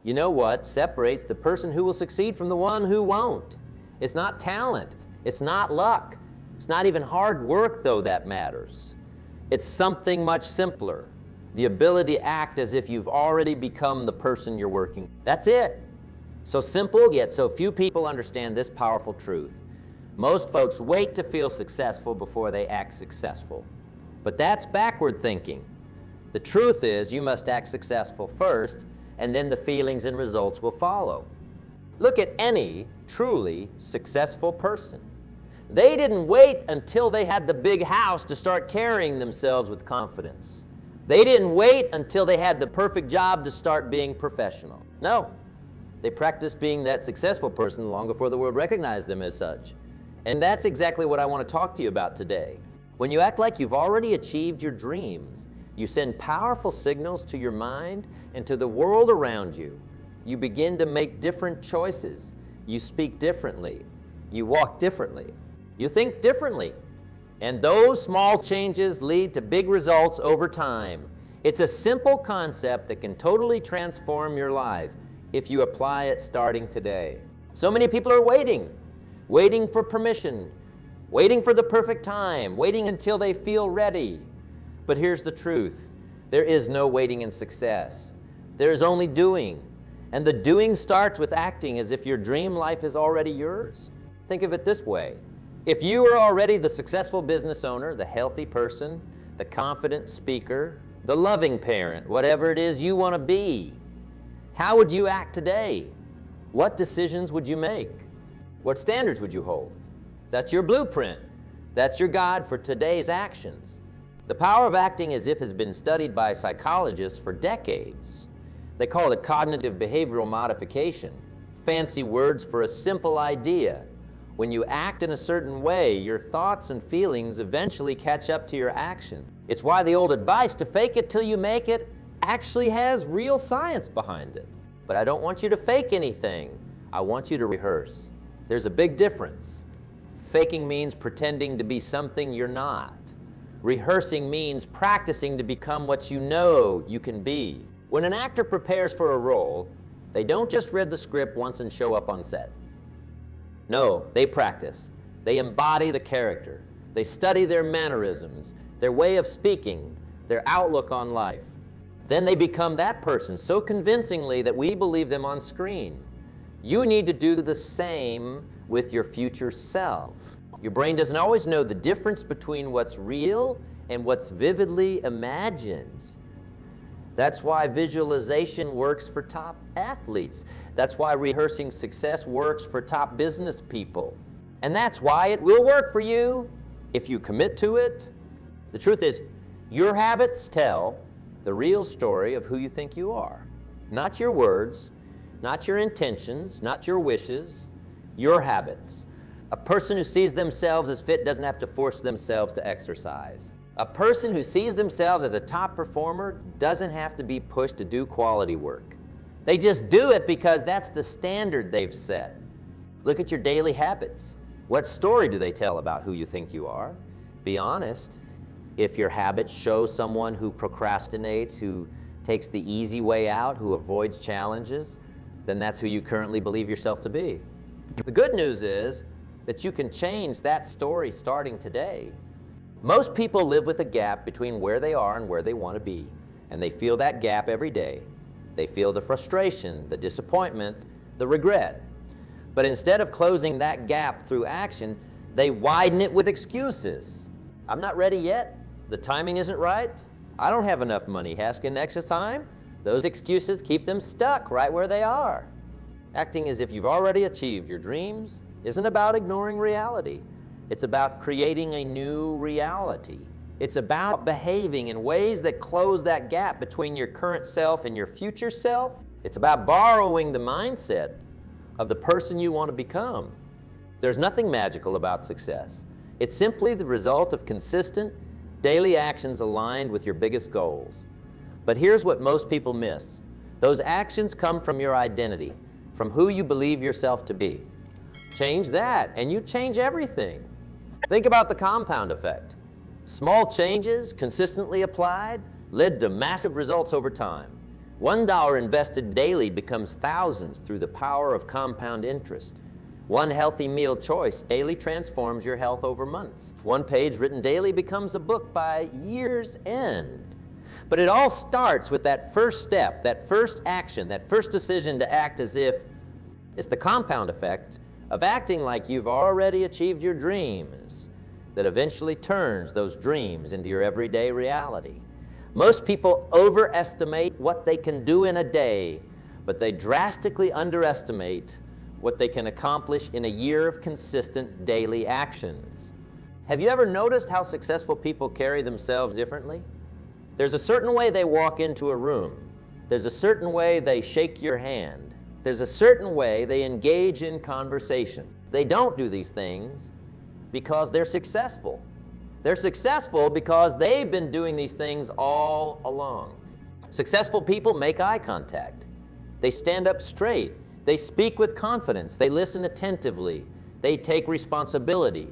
You know what separates the person who will succeed from the one who won't? It's not talent. It's not luck. It's not even hard work, though, that matters. It's something much simpler. The ability to act as if you've already become the person you're working. That's it. So simple, yet so few people understand this powerful truth. Most folks wait to feel successful before they act successful. But that's backward thinking. The truth is you must act successful first, and then the feelings and results will follow. Look at any truly successful person. They didn't wait until they had the big house to start carrying themselves with confidence. They didn't wait until they had the perfect job to start being professional. No, they practiced being that successful person long before the world recognized them as such. And that's exactly what I want to talk to you about today. When you act like you've already achieved your dreams, you send powerful signals to your mind and to the world around you. You begin to make different choices. You speak differently. You walk differently. You think differently. And those small changes lead to big results over time. It's a simple concept that can totally transform your life if you apply it starting today. So many people are waiting for permission, waiting for the perfect time, waiting until they feel ready. But here's the truth. There is no waiting in success. There is only doing. And the doing starts with acting as if your dream life is already yours. Think of it this way. If you are already the successful business owner, the healthy person, the confident speaker, the loving parent, whatever it is you want to be, how would you act today? What decisions would you make? What standards would you hold? That's your blueprint. That's your guide for today's actions. The power of acting as if has been studied by psychologists for decades. They call it cognitive behavioral modification. Fancy words for a simple idea. When you act in a certain way, your thoughts and feelings eventually catch up to your action. It's why the old advice to fake it till you make it actually has real science behind it. But I don't want you to fake anything. I want you to rehearse. There's a big difference. Faking means pretending to be something you're not. Rehearsing means practicing to become what you know you can be. When an actor prepares for a role, they don't just read the script once and show up on set. No, they practice. They embody the character. They study their mannerisms, their way of speaking, their outlook on life. Then they become that person so convincingly that we believe them on screen. You need to do the same with your future self. Your brain doesn't always know the difference between what's real and what's vividly imagined. That's why visualization works for top athletes. That's why rehearsing success works for top business people. And that's why it will work for you if you commit to it. The truth is, your habits tell the real story of who you think you are. Not your words, not your intentions, not your wishes, your habits. A person who sees themselves as fit doesn't have to force themselves to exercise. A person who sees themselves as a top performer doesn't have to be pushed to do quality work. They just do it because that's the standard they've set. Look at your daily habits. What story do they tell about who you think you are? Be honest. If your habits show someone who procrastinates, who takes the easy way out, who avoids challenges, then that's who you currently believe yourself to be. The good news is that you can change that story starting today. Most people live with a gap between where they are and where they want to be, and they feel that gap every day. They feel the frustration, the disappointment, the regret. But instead of closing that gap through action, they widen it with excuses. I'm not ready yet. The timing isn't right. I don't have enough money. Asking extra time. Those excuses keep them stuck right where they are. Acting as if you've already achieved your dreams isn't about ignoring reality. It's about creating a new reality. It's about behaving in ways that close that gap between your current self and your future self. It's about borrowing the mindset of the person you want to become. There's nothing magical about success. It's simply the result of consistent, daily actions aligned with your biggest goals. But here's what most people miss. Those actions come from your identity, from who you believe yourself to be. Change that, and you change everything. Think about the compound effect. Small changes, consistently applied, led to massive results over time. $1 invested daily becomes thousands through the power of compound interest. One healthy meal choice daily transforms your health over months. One page written daily becomes a book by year's end. But it all starts with that first step, that first action, that first decision to act as if it's the compound effect of acting like you've already achieved your dreams that eventually turns those dreams into your everyday reality. Most people overestimate what they can do in a day, but they drastically underestimate what they can accomplish in a year of consistent daily actions. Have you ever noticed how successful people carry themselves differently? There's a certain way they walk into a room. There's a certain way they shake your hand. There's a certain way they engage in conversation. They don't do these things because they're successful. They're successful because they've been doing these things all along. Successful people make eye contact. They stand up straight. They speak with confidence. They listen attentively. They take responsibility.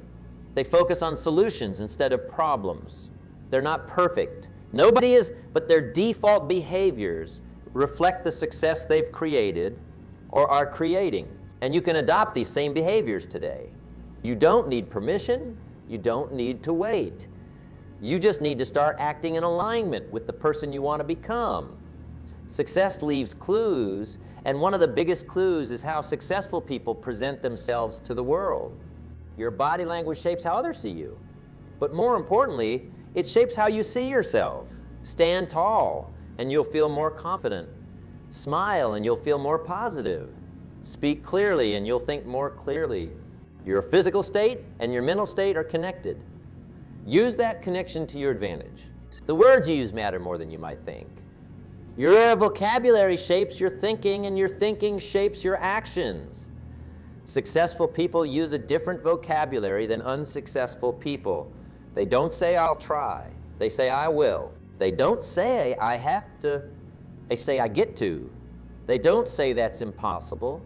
They focus on solutions instead of problems. They're not perfect. Nobody is, but their default behaviors reflect the success they've created or are creating. And you can adopt these same behaviors today. You don't need permission. You don't need to wait. You just need to start acting in alignment with the person you want to become. Success leaves clues, and one of the biggest clues is how successful people present themselves to the world. Your body language shapes how others see you. But more importantly, it shapes how you see yourself. Stand tall, and you'll feel more confident. Smile, and you'll feel more positive. Speak clearly, and you'll think more clearly. Your physical state and your mental state are connected. Use that connection to your advantage. The words you use matter more than you might think. Your vocabulary shapes your thinking, and your thinking shapes your actions. Successful people use a different vocabulary than unsuccessful people. They don't say, "I'll try." They say, "I will." They don't say, "I have to." They say, "I get to." They don't say, "That's impossible."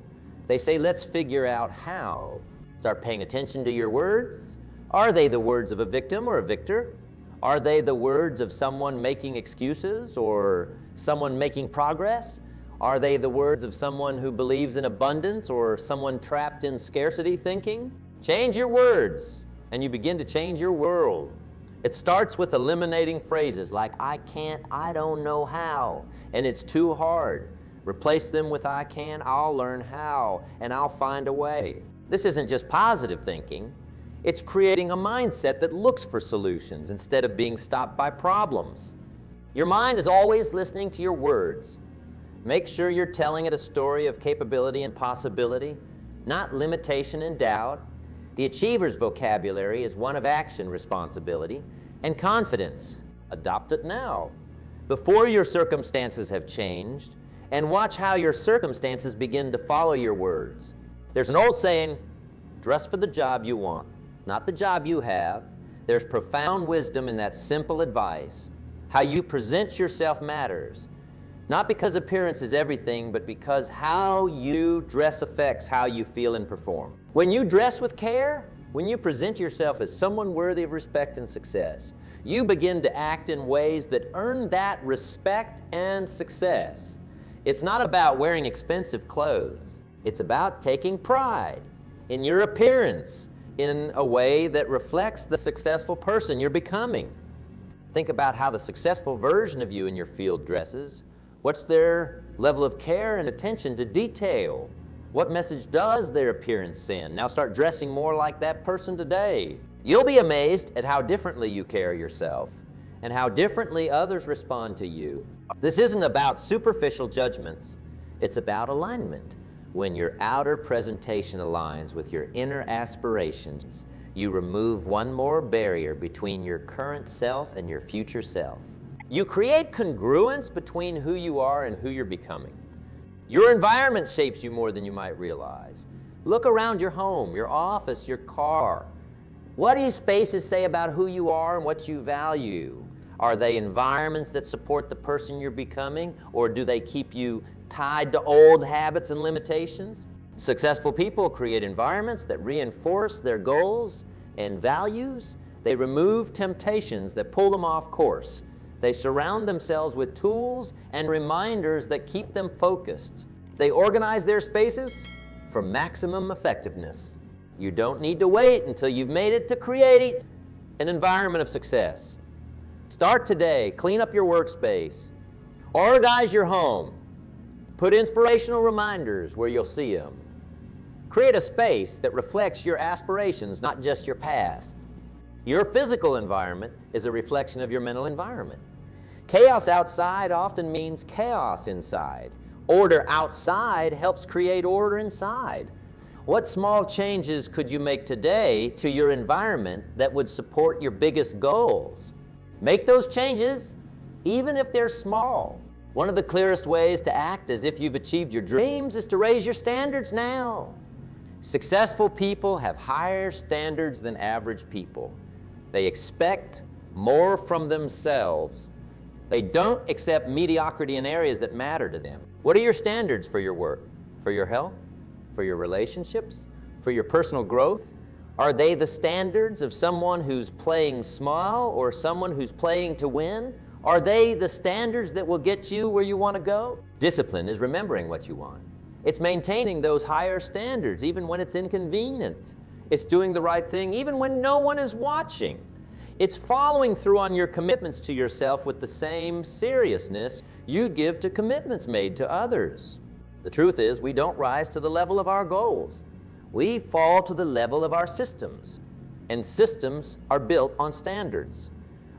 They say, "Let's figure out how." Start paying attention to your words. Are they the words of a victim or a victor? Are they the words of someone making excuses or someone making progress? Are they the words of someone who believes in abundance or someone trapped in scarcity thinking? Change your words, and you begin to change your world. It starts with eliminating phrases like, "I can't," "I don't know how," and "it's too hard." Replace them with, "I can," "I'll learn how," and "I'll find a way." This isn't just positive thinking. It's creating a mindset that looks for solutions instead of being stopped by problems. Your mind is always listening to your words. Make sure you're telling it a story of capability and possibility, not limitation and doubt. The achiever's vocabulary is one of action, responsibility, and confidence. Adopt it now, before your circumstances have changed, and watch how your circumstances begin to follow your words. There's an old saying, dress for the job you want, not the job you have. There's profound wisdom in that simple advice. How you present yourself matters, not because appearance is everything, but because how you dress affects how you feel and perform. When you dress with care, when you present yourself as someone worthy of respect and success, you begin to act in ways that earn that respect and success. It's not about wearing expensive clothes. It's about taking pride in your appearance in a way that reflects the successful person you're becoming. Think about how the successful version of you in your field dresses. What's their level of care and attention to detail? What message does their appearance send? Now start dressing more like that person today. You'll be amazed at how differently you carry yourself and how differently others respond to you. This isn't about superficial judgments. It's about alignment. When your outer presentation aligns with your inner aspirations, you remove one more barrier between your current self and your future self. You create congruence between who you are and who you're becoming. Your environment shapes you more than you might realize. Look around your home, your office, your car. What do these spaces say about who you are and what you value? Are they environments that support the person you're becoming, or do they keep you tied to old habits and limitations? Successful people create environments that reinforce their goals and values. They remove temptations that pull them off course. They surround themselves with tools and reminders that keep them focused. They organize their spaces for maximum effectiveness. You don't need to wait until you've made it to create an environment of success. Start today. Clean up your workspace. Organize your home. Put inspirational reminders where you'll see them. Create a space that reflects your aspirations, not just your past. Your physical environment is a reflection of your mental environment. Chaos outside often means chaos inside. Order outside helps create order inside. What small changes could you make today to your environment that would support your biggest goals? Make those changes, even if they're small. One of the clearest ways to act as if you've achieved your dreams is to raise your standards now. Successful people have higher standards than average people. They expect more from themselves. They don't accept mediocrity in areas that matter to them. What are your standards for your work, for your health, for your relationships, for your personal growth? Are they the standards of someone who's playing small or someone who's playing to win? Are they the standards that will get you where you want to go? Discipline is remembering what you want. It's maintaining those higher standards even when it's inconvenient. It's doing the right thing even when no one is watching. It's following through on your commitments to yourself with the same seriousness you give to commitments made to others. The truth is, we don't rise to the level of our goals. We fall to the level of our systems. And systems are built on standards.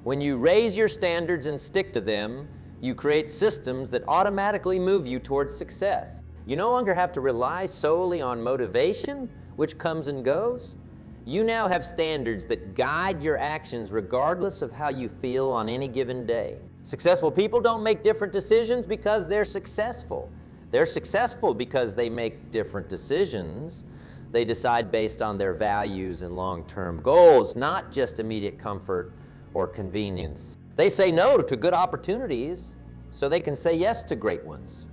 When you raise your standards and stick to them, you create systems that automatically move you towards success. You no longer have to rely solely on motivation, which comes and goes. You now have standards that guide your actions regardless of how you feel on any given day. Successful people don't make different decisions because they're successful. They're successful because they make different decisions. They decide based on their values and long-term goals, not just immediate comfort or convenience. They say no to good opportunities so they can say yes to great ones.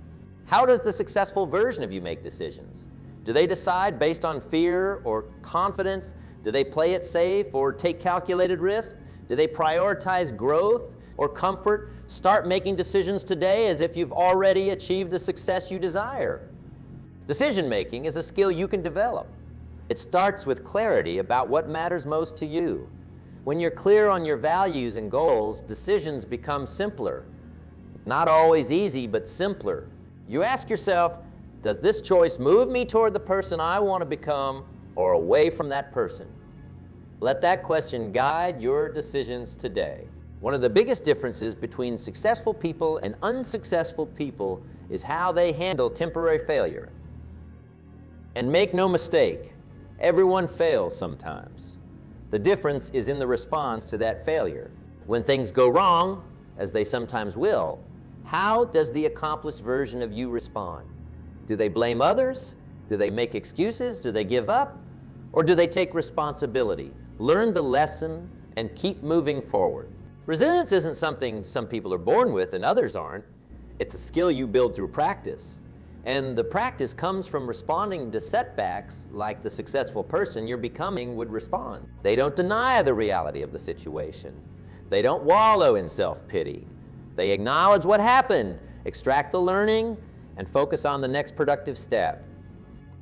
How does the successful version of you make decisions? Do they decide based on fear or confidence? Do they play it safe or take calculated risk? Do they prioritize growth or comfort? Start making decisions today as if you've already achieved the success you desire. Decision making is a skill you can develop. It starts with clarity about what matters most to you. When you're clear on your values and goals, decisions become simpler. Not always easy, but simpler. You ask yourself, does this choice move me toward the person I want to become or away from that person? Let that question guide your decisions today. One of the biggest differences between successful people and unsuccessful people is how they handle temporary failure. And make no mistake, everyone fails sometimes. The difference is in the response to that failure. When things go wrong, as they sometimes will, how does the accomplished version of you respond? Do they blame others? Do they make excuses? Do they give up? Or do they take responsibility, learn the lesson, and keep moving forward? Resilience isn't something some people are born with and others aren't. It's a skill you build through practice. And the practice comes from responding to setbacks like the successful person you're becoming would respond. They don't deny the reality of the situation. They don't wallow in self-pity. They acknowledge what happened, extract the learning, and focus on the next productive step.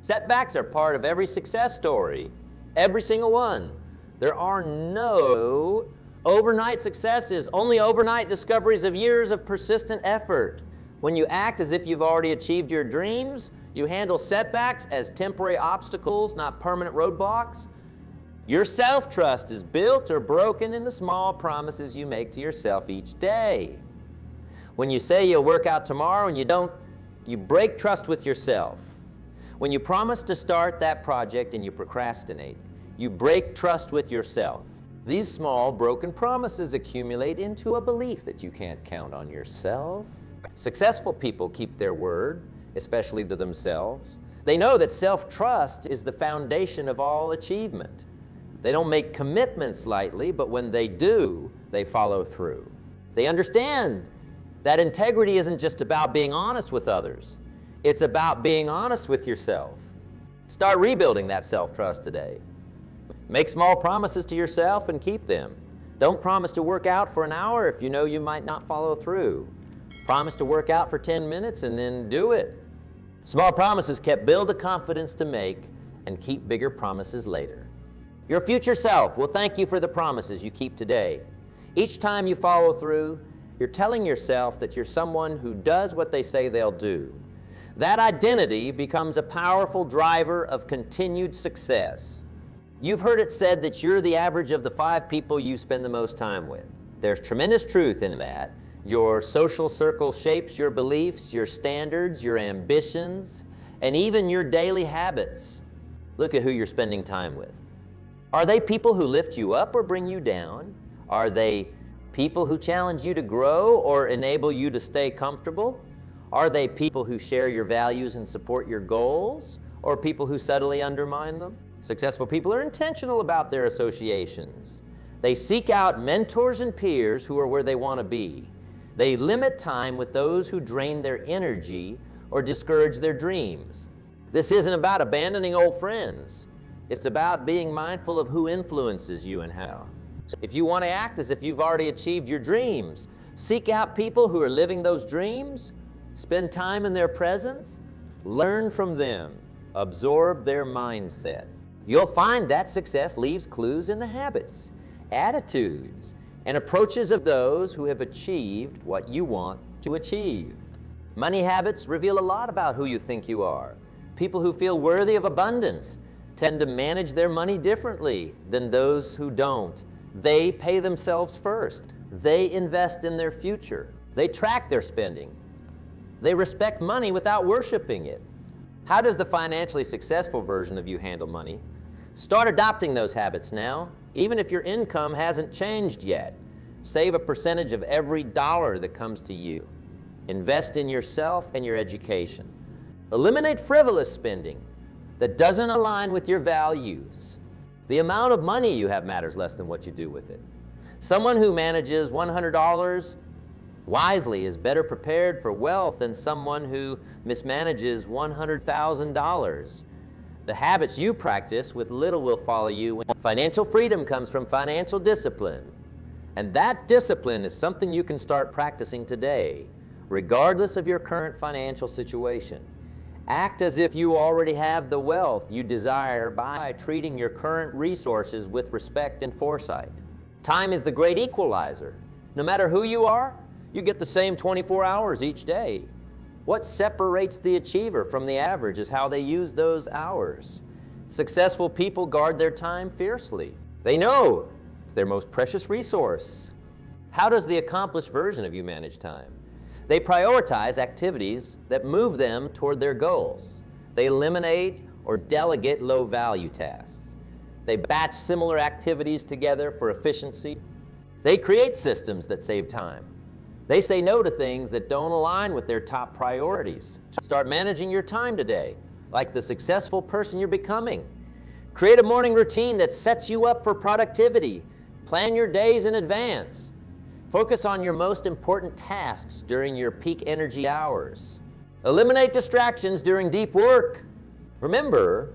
Setbacks are part of every success story, every single one. There are no overnight successes, only overnight discoveries of years of persistent effort. When you act as if you've already achieved your dreams, you handle setbacks as temporary obstacles, not permanent roadblocks. Your self-trust is built or broken in the small promises you make to yourself each day. When you say you'll work out tomorrow and you don't, you break trust with yourself. When you promise to start that project and you procrastinate, you break trust with yourself. These small broken promises accumulate into a belief that you can't count on yourself. Successful people keep their word, especially to themselves. They know that self-trust is the foundation of all achievement. They don't make commitments lightly, but when they do, they follow through. They understand that integrity isn't just about being honest with others. It's about being honest with yourself. Start rebuilding that self-trust today. Make small promises to yourself and keep them. Don't promise to work out for an hour if you know you might not follow through. Promise to work out for 10 minutes and then do it. Small promises build the confidence to make and keep bigger promises later. Your future self will thank you for the promises you keep today. Each time you follow through, you're telling yourself that you're someone who does what they say they'll do. That identity becomes a powerful driver of continued success. You've heard it said that you're the average of the 5 people you spend the most time with. There's tremendous truth in that. Your social circle shapes your beliefs, your standards, your ambitions, and even your daily habits. Look at who you're spending time with. Are they people who lift you up or bring you down? Are they people who challenge you to grow or enable you to stay comfortable? Are they people who share your values and support your goals, or people who subtly undermine them? Successful people are intentional about their associations. They seek out mentors and peers who are where they want to be. They limit time with those who drain their energy or discourage their dreams. This isn't about abandoning old friends. It's about being mindful of who influences you and how. If you want to act as if you've already achieved your dreams, seek out people who are living those dreams, spend time in their presence, learn from them, absorb their mindset. You'll find that success leaves clues in the habits, attitudes, and approaches of those who have achieved what you want to achieve. Money habits reveal a lot about who you think you are. People who feel worthy of abundance tend to manage their money differently than those who don't. They pay themselves first. They invest in their future. They track their spending. They respect money without worshiping it. How does the financially successful version of you handle money? Start adopting those habits now, even if your income hasn't changed yet. Save a percentage of every dollar that comes to you. Invest in yourself and your education. Eliminate frivolous spending that doesn't align with your values. The amount of money you have matters less than what you do with it. Someone who manages $100 wisely is better prepared for wealth than someone who mismanages $100,000. The habits you practice with little will follow you. Financial freedom comes from financial discipline. And that discipline is something you can start practicing today, regardless of your current financial situation. Act as if you already have the wealth you desire by treating your current resources with respect and foresight. Time is the great equalizer. No matter who you are, you get the same 24 hours each day. What separates the achiever from the average is how they use those hours. Successful people guard their time fiercely. They know it's their most precious resource. How does the accomplished version of you manage time? They prioritize activities that move them toward their goals. They eliminate or delegate low-value tasks. They batch similar activities together for efficiency. They create systems that save time. They say no to things that don't align with their top priorities. Start managing your time today, like the successful person you're becoming. Create a morning routine that sets you up for productivity. Plan your days in advance. Focus on your most important tasks during your peak energy hours. Eliminate distractions during deep work. Remember,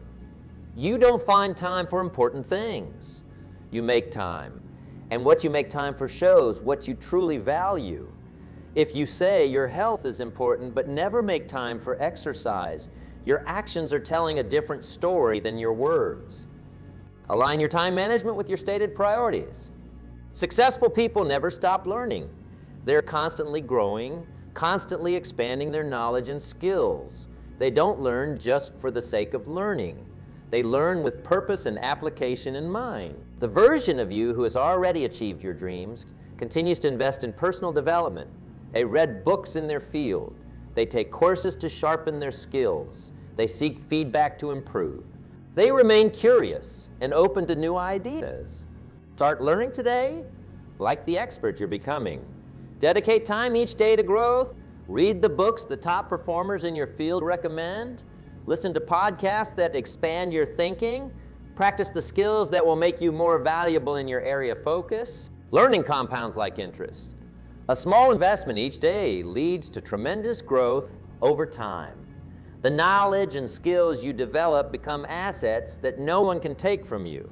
you don't find time for important things. You make time. And what you make time for shows what you truly value. If you say your health is important but never make time for exercise, your actions are telling a different story than your words. Align your time management with your stated priorities. Successful people never stop learning. They're constantly growing, constantly expanding their knowledge and skills. They don't learn just for the sake of learning. They learn with purpose and application in mind. The version of you who has already achieved your dreams continues to invest in personal development. They read books in their field. They take courses to sharpen their skills. They seek feedback to improve. They remain curious and open to new ideas. Start learning today like the expert you're becoming. Dedicate time each day to growth. Read the books the top performers in your field recommend. Listen to podcasts that expand your thinking. Practice the skills that will make you more valuable in your area of focus. Learning compounds like interest. A small investment each day leads to tremendous growth over time. The knowledge and skills you develop become assets that no one can take from you.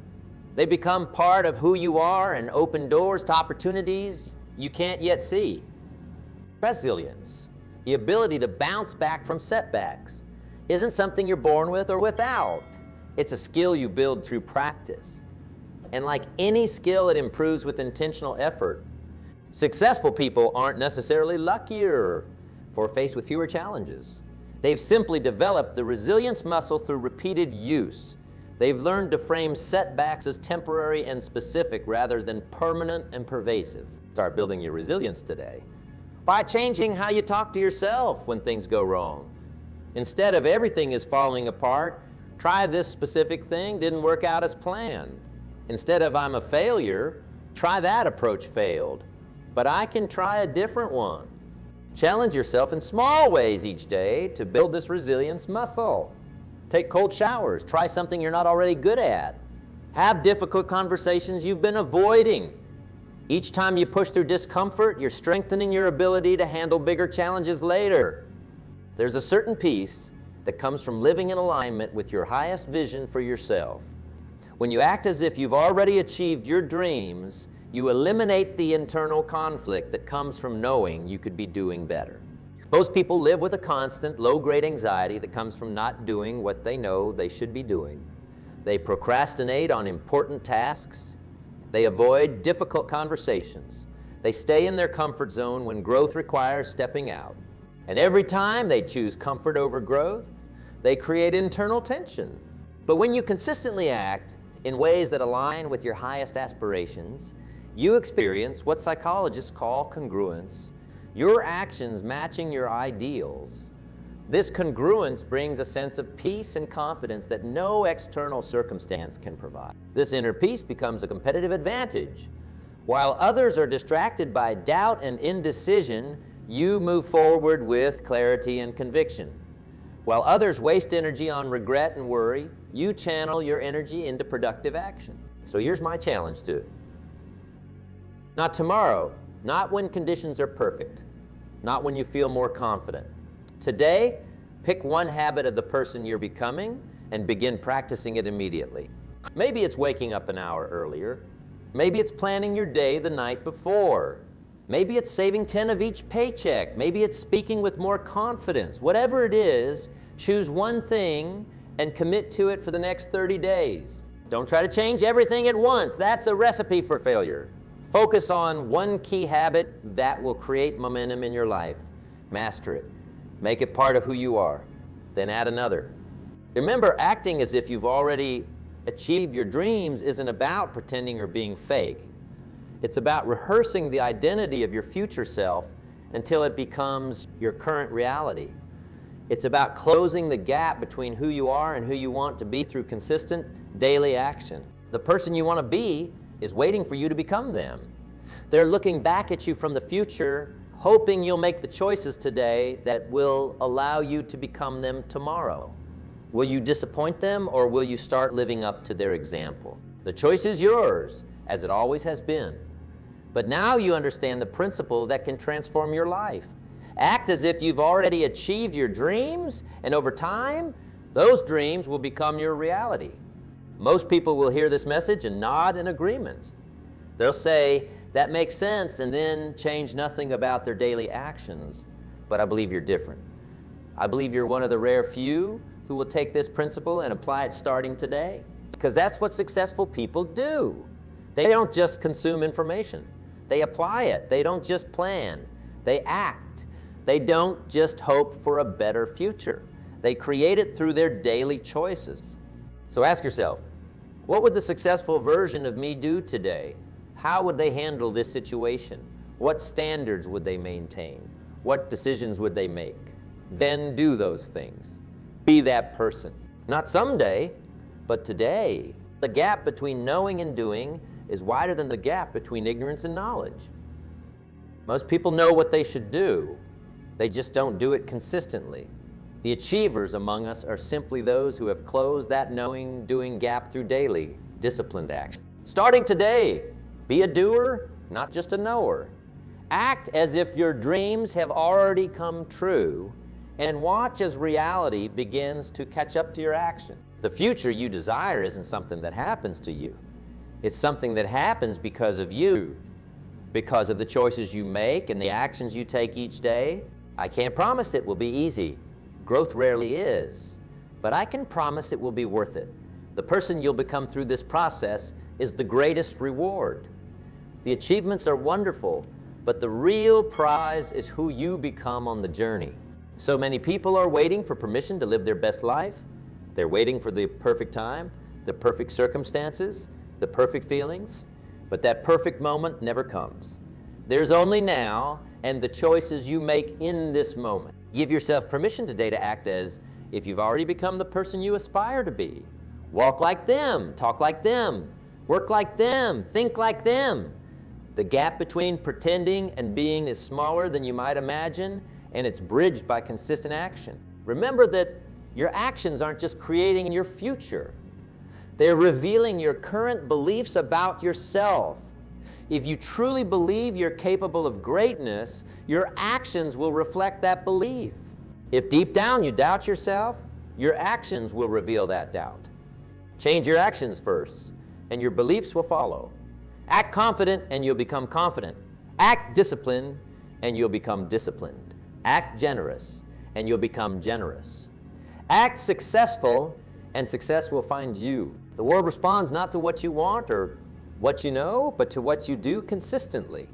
They become part of who you are and open doors to opportunities you can't yet see. Resilience, the ability to bounce back from setbacks, isn't something you're born with or without. It's a skill you build through practice. And like any skill, it improves with intentional effort. Successful people aren't necessarily luckier or faced with fewer challenges. They've simply developed the resilience muscle through repeated use. They've learned to frame setbacks as temporary and specific rather than permanent and pervasive. Start building your resilience today by changing how you talk to yourself when things go wrong. Instead of everything is falling apart, try this specific thing didn't work out as planned. Instead of I'm a failure, try that approach failed, but I can try a different one. Challenge yourself in small ways each day to build this resilience muscle. Take cold showers, try something you're not already good at. Have difficult conversations you've been avoiding. Each time you push through discomfort, you're strengthening your ability to handle bigger challenges later. There's a certain peace that comes from living in alignment with your highest vision for yourself. When you act as if you've already achieved your dreams, you eliminate the internal conflict that comes from knowing you could be doing better. Most people live with a constant, low-grade anxiety that comes from not doing what they know they should be doing. They procrastinate on important tasks. They avoid difficult conversations. They stay in their comfort zone when growth requires stepping out. And every time they choose comfort over growth, they create internal tension. But when you consistently act in ways that align with your highest aspirations, you experience what psychologists call congruence, your actions matching your ideals. This congruence brings a sense of peace and confidence that no external circumstance can provide. This inner peace becomes a competitive advantage. While others are distracted by doubt and indecision, you move forward with clarity and conviction. While others waste energy on regret and worry, you channel your energy into productive action. So here's my challenge to you. Not tomorrow, not when conditions are perfect, not when you feel more confident. Today, pick one habit of the person you're becoming and begin practicing it immediately. Maybe it's waking up an hour earlier. Maybe it's planning your day the night before. Maybe it's saving 10 of each paycheck. Maybe it's speaking with more confidence. Whatever it is, choose one thing and commit to it for the next 30 days. Don't try to change everything at once. That's a recipe for failure. Focus on one key habit that will create momentum in your life. Master it. Make it part of who you are. Then add another. Remember, acting as if you've already achieved your dreams isn't about pretending or being fake. It's about rehearsing the identity of your future self until it becomes your current reality. It's about closing the gap between who you are and who you want to be through consistent daily action. The person you want to be is waiting for you to become them. They're looking back at you from the future, hoping you'll make the choices today that will allow you to become them tomorrow. Will you disappoint them, or will you start living up to their example? The choice is yours, as it always has been. But now you understand the principle that can transform your life. Act as if you've already achieved your dreams, and over time, those dreams will become your reality. Most people will hear this message and nod in agreement. They'll say, that makes sense, and then change nothing about their daily actions. But I believe you're different. I believe you're one of the rare few who will take this principle and apply it starting today. Because that's what successful people do. They don't just consume information. They apply it. They don't just plan. They act. They don't just hope for a better future. They create it through their daily choices. So ask yourself, what would the successful version of me do today? How would they handle this situation? What standards would they maintain? What decisions would they make? Then do those things. Be that person. Not someday, but today. The gap between knowing and doing is wider than the gap between ignorance and knowledge. Most people know what they should do. They just don't do it consistently. The achievers among us are simply those who have closed that knowing-doing gap through daily, disciplined action. Starting today, be a doer, not just a knower. Act as if your dreams have already come true, and watch as reality begins to catch up to your action. The future you desire isn't something that happens to you. It's something that happens because of you, because of the choices you make and the actions you take each day. I can't promise it will be easy. Growth rarely is. But I can promise it will be worth it. The person you'll become through this process is the greatest reward. The achievements are wonderful, but the real prize is who you become on the journey. So many people are waiting for permission to live their best life. They're waiting for the perfect time, the perfect circumstances, the perfect feelings, but that perfect moment never comes. There's only now and the choices you make in this moment. Give yourself permission today to act as if you've already become the person you aspire to be. Walk like them, talk like them, work like them, think like them. The gap between pretending and being is smaller than you might imagine, and it's bridged by consistent action. Remember that your actions aren't just creating your future. They're revealing your current beliefs about yourself. If you truly believe you're capable of greatness, your actions will reflect that belief. If deep down you doubt yourself, your actions will reveal that doubt. Change your actions first, and your beliefs will follow. Act confident, and you'll become confident. Act disciplined, and you'll become disciplined. Act generous, and you'll become generous. Act successful, and success will find you. The world responds not to what you want or what you know, but to what you do consistently.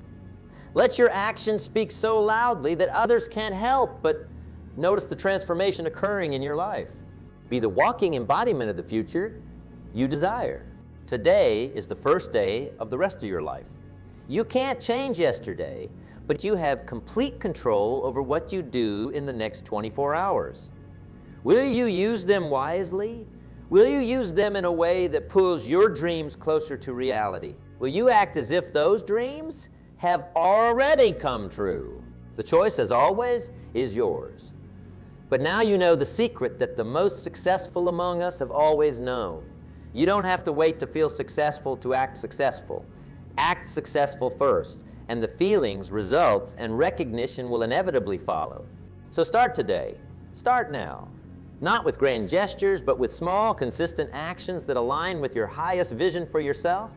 Let your actions speak so loudly that others can't help but notice the transformation occurring in your life. Be the walking embodiment of the future you desire. Today is the first day of the rest of your life. You can't change yesterday, but you have complete control over what you do in the next 24 hours. Will you use them wisely? Will you use them in a way that pulls your dreams closer to reality? Will you act as if those dreams have already come true? The choice, as always, is yours. But now you know the secret that the most successful among us have always known. You don't have to wait to feel successful to act successful. Act successful first, and the feelings, results, and recognition will inevitably follow. So start today. Start now. Not with grand gestures, but with small, consistent actions that align with your highest vision for yourself.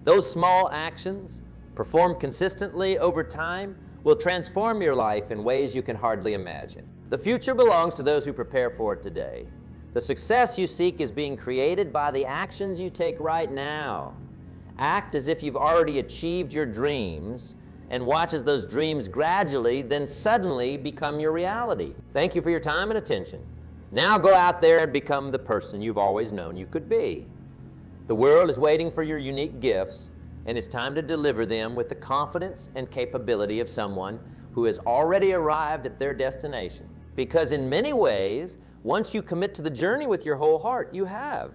Those small actions, performed consistently over time, will transform your life in ways you can hardly imagine. The future belongs to those who prepare for it today. The success you seek is being created by the actions you take right now. Act as if you've already achieved your dreams, and watch as those dreams gradually, then suddenly become your reality. Thank you for your time and attention. Now go out there and become the person you've always known you could be. The world is waiting for your unique gifts, and it's time to deliver them with the confidence and capability of someone who has already arrived at their destination. Because in many ways, once you commit to the journey with your whole heart, you have.